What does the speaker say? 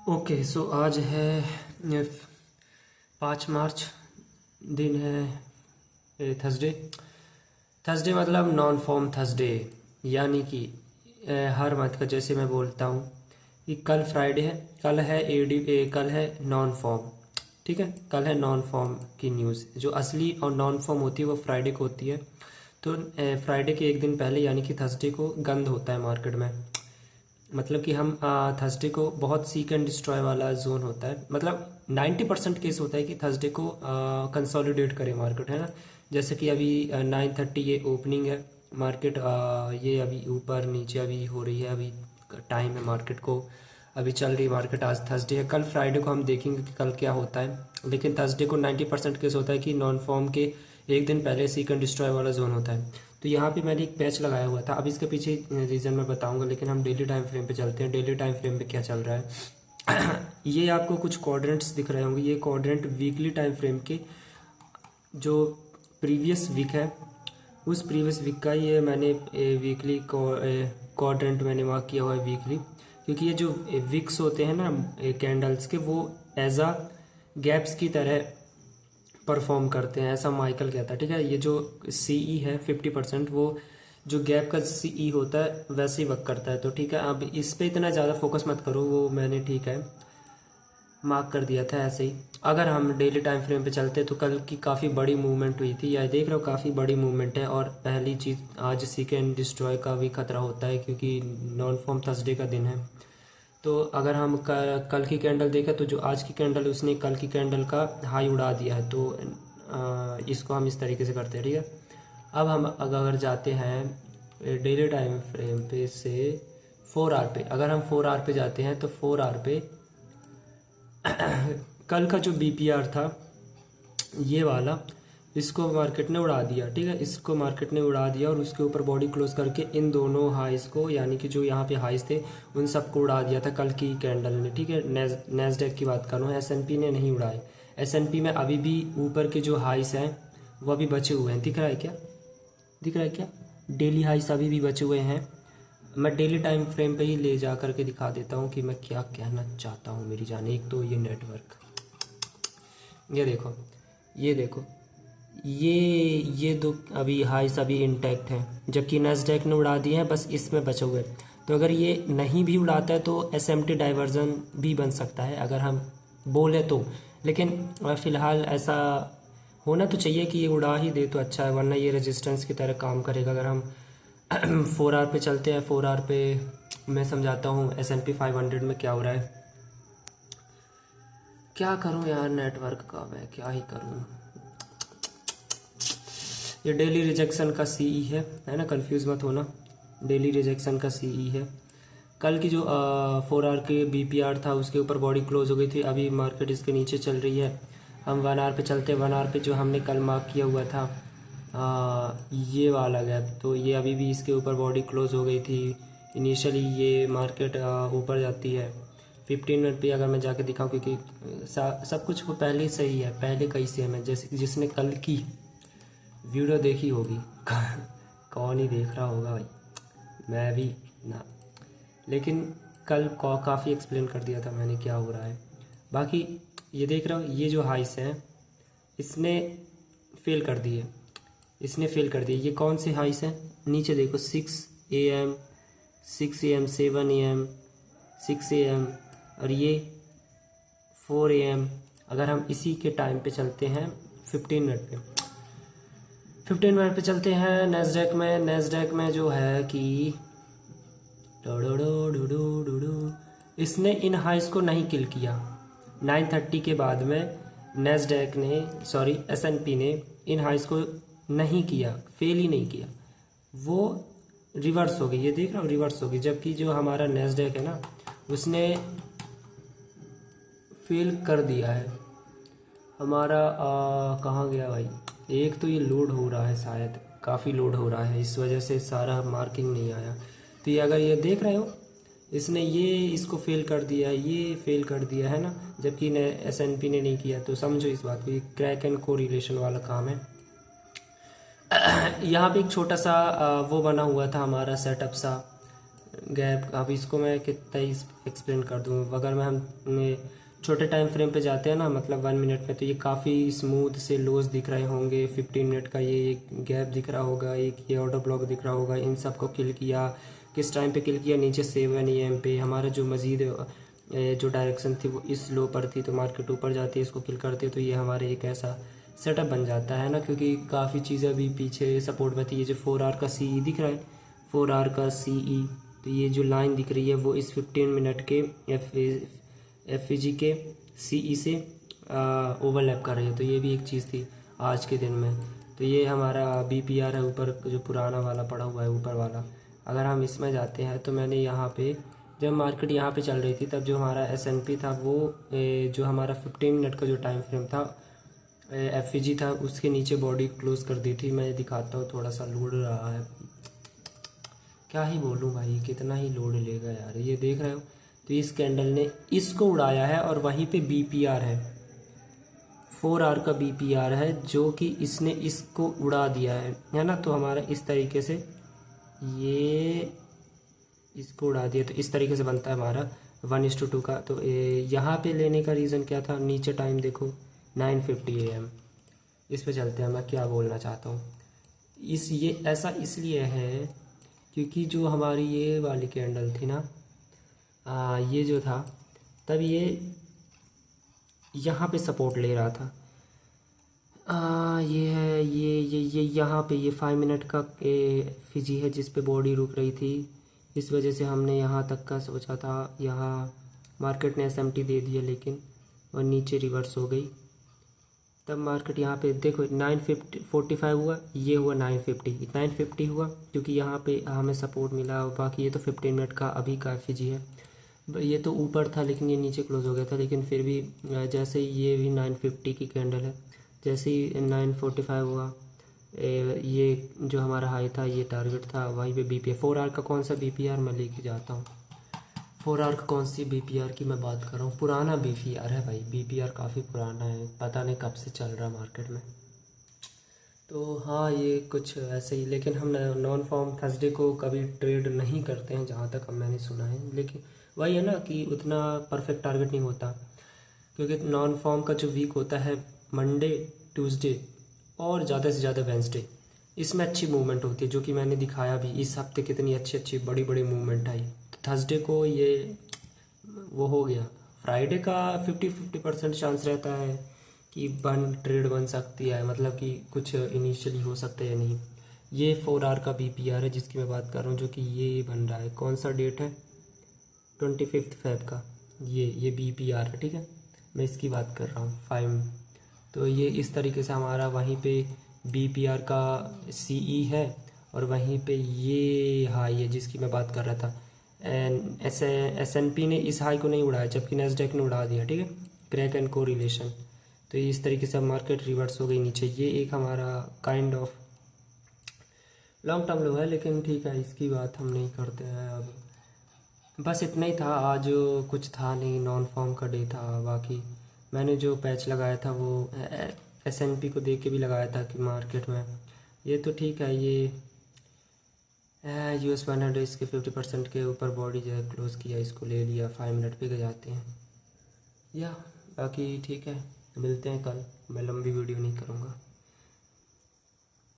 Okay so आज है 5 मार्च। दिन है थर्सडे। थर्सडे मतलब नॉन फॉर्म थर्सडे, यानी कि हर मंथ का जैसे मैं बोलता हूँ कि कल फ्राइडे है, कल है कल है नॉन फॉर्म। ठीक है, कल है नॉन फॉर्म की न्यूज़। जो असली और नॉन फॉर्म होती है वो फ्राइडे को होती है। तो फ्राइडे के एक दिन पहले यानी कि थर्सडे को गंद होता है मार्केट में। मतलब कि हम थर्सडे को बहुत सीक एंड डिस्ट्रॉय वाला जोन होता है। मतलब 90% केस होता है कि थर्सडे को कंसोलिडेट करे मार्केट, है ना। जैसे कि अभी 9:30 ये ओपनिंग है मार्केट, ये अभी ऊपर नीचे अभी हो रही है। अभी टाइम है मार्केट को, अभी चल रही मार्केट। आज थर्सडे है, कल फ्राइडे को हम देखेंगे कि कल क्या होता है। लेकिन थर्सडे को 90% केस होता है कि नॉन फॉर्म के एक दिन पहले सीक एंड डिस्ट्रॉय वाला जोन होता है। तो यहाँ पे मैंने एक पैच लगाया हुआ था, अब इसके पीछे रीज़न मैं बताऊंगा। लेकिन हम डेली टाइम फ्रेम पे चलते हैं। डेली टाइम फ्रेम पे क्या चल रहा है ये आपको कुछ क्वाड्रेंट्स दिख रहे होंगे। ये क्वाड्रेंट वीकली टाइम फ्रेम के जो प्रीवियस वीक है उस प्रीवियस वीक का ये मैंने वीकली क्वाड्रेंट मैंने मार्क किया हुआ है वीकली। क्योंकि ये जो विक्स होते हैं ना कैंडल्स के, वो एज आ गैप्स की तरह परफॉर्म करते हैं, ऐसा माइकल कहता है। ठीक है, ये जो सीई है 50%, वो जो गैप का सीई होता है वैसे ही वर्क करता है। तो ठीक है, अब इस पे इतना ज़्यादा फोकस मत करो, वो मैंने ठीक है मार्क कर दिया था ऐसे ही। अगर हम डेली टाइम फ्रेम पे चलते तो कल की काफ़ी बड़ी मूवमेंट हुई थी, या देख रहे हो काफ़ी बड़ी मूवमेंट है। और पहली चीज़, आज सीक एंड डिस्ट्रॉय का भी खतरा होता है क्योंकि नॉन फॉर्म थर्सडे का दिन है। तो अगर हम कल की कैंडल देखें तो जो आज की कैंडल है उसने कल की कैंडल का हाई उड़ा दिया है। तो इसको हम इस तरीके से करते हैं। ठीक है, अब हम अगर जाते हैं डेली टाइम फ्रेम पे से 4 आवर पे, अगर हम 4 आवर पे जाते हैं तो 4 आवर पे कल का जो बीपीआर था ये वाला, इसको मार्केट ने उड़ा दिया। ठीक है, इसको मार्केट ने उड़ा दिया और उसके ऊपर बॉडी क्लोज करके इन दोनों हाइस को, यानी कि जो यहाँ पे हाइस थे उन सबको उड़ा दिया था कल की कैंडल ने। ठीक है, नेस्डेक की बात कर रहा हूँ, एसएनपी ने नहीं उड़ाए। एसएनपी में अभी भी ऊपर के जो हाइस हैं वो अभी बचे हुए हैं। दिख रहा है क्या? दिख रहा है क्या? डेली हाइस अभी भी बचे हुए हैं। मैं डेली टाइम फ्रेम पे ही ले जा करके दिखा देता हूँ कि मैं क्या कहना चाहता हूँ मेरी जान। एक तो ये नेटवर्क, ये देखो, ये देखो, ये दो अभी हाई सभी इंटैक्ट हैं, जबकि नैस्डैक ने उड़ा दिए हैं, बस इसमें बचे हुए। तो अगर ये नहीं भी उड़ाता है तो एसएमटी डाइवर्जन भी बन सकता है अगर हम बोले तो। लेकिन फिलहाल ऐसा होना तो चाहिए कि ये उड़ा ही दे तो अच्छा है, वरना ये रेजिस्टेंस की तरह काम करेगा। अगर हम 4 आवर पे चलते हैं, 4 आवर पे मैं समझाता हूँ S&P 500 में क्या हो रहा है। क्या करूँ यार, नेटवर्क का मैं क्या ही करूँ। ये डेली रिजेक्शन का सीई है ना, कंफ्यूज मत होना। डेली रिजेक्शन का सीई है। कल की जो 4 आवर के बीपीआर था उसके ऊपर बॉडी क्लोज हो गई थी, अभी मार्केट इसके नीचे चल रही है। हम 1 आवर पे चलते हैं। 1 आवर पे जो हमने कल मार्क किया हुआ था ये वाला गैप, तो ये अभी भी इसके ऊपर बॉडी क्लोज हो गई थी। इनिशियली ये मार्केट ऊपर जाती है 15 मिनट पे। अगर मैं जाके दिखाऊं, क्योंकि सब कुछ वो पहले सही है, पहले कई सेम है। जैसे जिसने कल की वीडियो देखी होगी कौन ही देख रहा होगा भाई, मैं भी ना। लेकिन कल काफ़ी एक्सप्लेन कर दिया था मैंने क्या हो रहा है। बाकी ये देख रहा हूँ, ये जो हाइस हैं इसने फेल कर दिए, इसने फेल कर दिए। ये कौन से हाइस हैं? नीचे देखो, 6 AM, 7 AM, 6 AM, और ये 4 AM। अगर हम इसी के टाइम पे चलते हैं 15 मिनट पे चलते हैं नेस्डैक में जो है कि इसने इन हाइस को नहीं किल किया। 9:30 के बाद में नेस्डैक ने, सॉरी S&P ने इन हाइस को नहीं किया, फेल ही नहीं किया, वो रिवर्स हो गई। ये देख रहा हूँ, रिवर्स हो गई। जबकि जो हमारा नेस्डैक है ना उसने फेल कर दिया है। हमारा कहाँ गया भाई? एक तो ये लोड हो रहा है, शायद काफ़ी लोड हो रहा है, इस वजह से सारा मार्किंग नहीं आया। तो ये अगर ये देख रहे हो, इसने ये इसको फेल कर दिया, ये फेल कर दिया है ना, जबकि S&P ने नहीं किया। तो समझो इस बात को, ये क्रैक एंड कोरिलेशन वाला काम है। यहाँ पे एक छोटा सा वो बना हुआ था हमारा सेटअप सा, गैप, अब इसको मैं कितना ही एक्सप्लेन कर दूँ। अगर मैं हम छोटे टाइम फ्रेम पे जाते हैं ना, मतलब 1 मिनट में, तो ये काफ़ी स्मूथ से लोज दिख रहे होंगे। 15 मिनट का ये एक गैप दिख रहा होगा, एक ये ऑर्डर ब्लॉक दिख रहा होगा। इन सब को किल किया, किस टाइम पे किल किया, नीचे 7 AM पे। हमारा जो मज़ीद जो डायरेक्शन थी वो इस लो पर थी, तो मार्केट ऊपर जाती है, इसको किल करते, तो ये हमारे एक ऐसा सेटअप बन जाता है ना, क्योंकि काफ़ी चीज़ें अभी पीछे सपोर्ट में थी। ये जो 4 आवर का CE दिख रहा है, 4 आवर का CE, तो ये जो लाइन दिख रही है वो इस 15 मिनट के FVG के CE से ओवरलैप कर रही है। तो ये भी एक चीज़ थी आज के दिन में। तो ये हमारा BPR है ऊपर, जो पुराना वाला पड़ा हुआ है ऊपर वाला। अगर हम इसमें जाते हैं तो मैंने यहाँ पे, जब मार्केट यहाँ पे चल रही थी, तब जो हमारा S&P था वो जो हमारा 15 मिनट का जो टाइम फ्रेम था FVG था, उसके नीचे बॉडी क्लोज कर दी थी। मैं दिखाता हूँ, थोड़ा सा लोड रहा है, क्या ही बोलूँ भाई, कितना ही लोड लेगा यार। ये देख रहे हो, तो इस कैंडल ने इसको उड़ाया है, और वहीं पे BPR है, 4 आवर का BPR है, जो कि इसने इसको उड़ा दिया है ना। तो हमारा इस तरीके से ये इसको उड़ा दिया, तो इस तरीके से बनता है हमारा 1:2 का। तो यहाँ पे लेने का रीज़न क्या था, नीचे टाइम देखो 9:50 AM। इस पे चलते हैं, मैं क्या बोलना चाहता हूँ। ये ऐसा इसलिए है क्योंकि जो हमारी ये वाली कैंडल थी ना, ये जो था, तब ये यहाँ पे सपोर्ट ले रहा था। ये है, ये यहाँ पे ये 5 मिनट का FVG है, जिस पे बॉडी रुक रही थी। इस वजह से हमने यहाँ तक का सोचा था, यहाँ मार्केट ने SMT दे दिया, लेकिन और नीचे रिवर्स हो गई। तब मार्केट यहाँ पे देखो 9:45 हुआ, ये हुआ 9:50 हुआ, क्योंकि यहाँ पे हमें सपोर्ट मिला। बाकी ये तो 15 मिनट का अभी का FVG है। ये तो ऊपर था, लेकिन ये नीचे क्लोज हो गया था। लेकिन फिर भी जैसे ये भी 9:50 की कैंडल है, जैसे ही 9:45 हुआ, ये जो हमारा हाई था, ये टारगेट था, वहीं पे BPR 4 आवर का कौन सा BPR मैं लेके जाता हूँ। 4 आवर का कौन सी BPR की मैं बात कर रहा हूँ, पुराना BPR है भाई। BPR काफ़ी पुराना है, पता नहीं कब से चल रहा मार्केट में। तो हाँ, ये कुछ ऐसे ही। लेकिन हम नॉन फॉर्म थर्सडे को कभी ट्रेड नहीं करते हैं, जहाँ तक मैंने सुना है। लेकिन वही है ना कि उतना परफेक्ट टारगेट नहीं होता, क्योंकि नॉन फॉर्म का जो वीक होता है मंडे, ट्यूसडे और ज़्यादा से ज़्यादा वेंसडे, इसमें अच्छी मूवमेंट होती है, जो कि मैंने दिखाया भी। इस हफ्ते कितनी अच्छी अच्छी बड़ी बड़ी मूवमेंट आई। तो थर्सडे को ये वो हो गया। फ्राइडे का 50% चांस रहता है कि ट्रेड बन सकती है, मतलब कि कुछ इनिशियली हो सकता है या नहीं। ये 4 आवर का BPR है जिसकी मैं बात कर रहा हूँ, जो कि ये बन रहा है। कौन सा डेट है, 25 फेब का। ये BPR है, ठीक है, मैं इसकी बात कर रहा हूँ 5। तो ये इस तरीके से हमारा वहीं पे BPR का CE है, और वहीं पे ये हाई है जिसकी मैं बात कर रहा था। S&P ने इस हाई को नहीं उड़ाया, जबकि नैस्डैक ने उड़ा दिया, ठीक है, क्रैक एंड को रिलेशन। तो इस तरीके से मार्केट रिवर्स हो गई नीचे। ये एक हमारा काइंड ऑफ लॉन्ग टर्म लो है, लेकिन ठीक है, इसकी बात हम नहीं करते हैं अब। बस इतना ही था आज, कुछ था नहीं, नॉन फॉर्म का डे था। बाकी मैंने जो पैच लगाया था वो S&P को देख के भी लगाया था कि मार्केट में ये तो ठीक है। ये US 100 इसके 50% के ऊपर बॉडी जो है क्लोज किया, इसको ले लिया, 5 मिनट पे जाते हैं या। बाकी ठीक है, मिलते हैं कल। मैं लंबी वीडियो नहीं करूँगा।